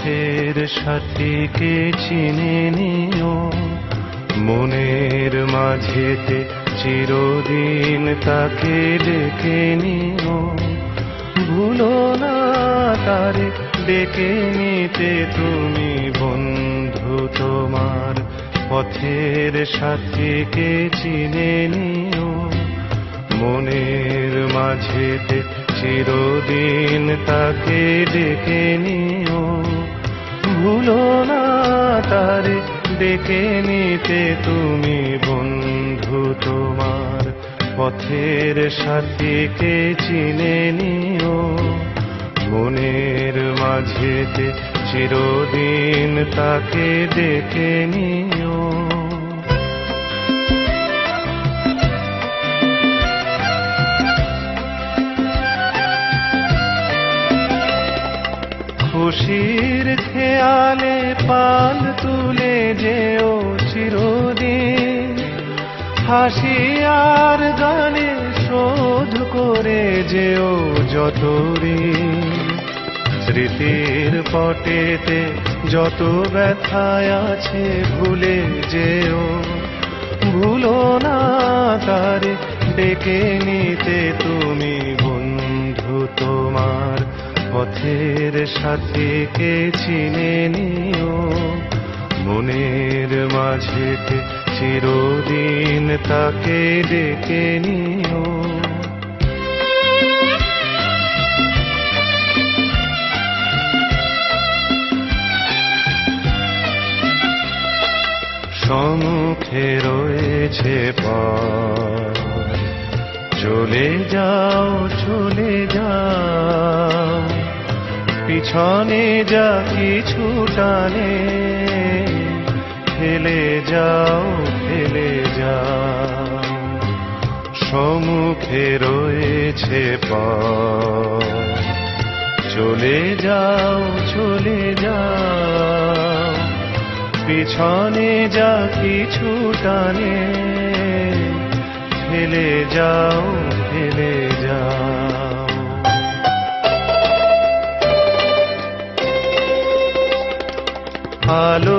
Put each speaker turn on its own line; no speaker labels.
পথের সাথীকে চিনে নিও, মনের মাঝেতে চিরদিন তাকে ডেকে নিও। ভুলো না তারে ডেকে নিতে তুমি বন্ধু তোমার পথের সাথীকে চিনে নিও, মনের মাঝেতে চিরদিন তাকে ডেকে নিও। ভুলো না তারে ডেকে নিতে তুমি বন্ধু তোমার পথের সাথীকে চিনে নিও, মনের মাঝেতে চিরদিন তাকে ডেকে নিও। খুশির খেয়ালে পাল তুলে যেও চিরদিন, হাসি আর গানে শোধ করে যেও যত ঋণ। স্মৃতির পটেতে যত ব্যথায় আছে ভুলে যেও, ভুলো না তারে ডেকে নিতে তুমি বন্ধু তোমার পথের সাথীকে চিনে নিও, মনের মাঝেতে চিরদিন তাকে ডেকে নিও। সম্মুখে রয়েছে পথ, চলে যাও চলে যাও, পিছনে যা কিছু টানে ফেলে যাও ফেলে যাও। সম্মুখে রয়েছে পথ, চলে যাও চলে যাও, পিছনে যা কিছু টানে ফেলে যাও ফেলে যাও। আলো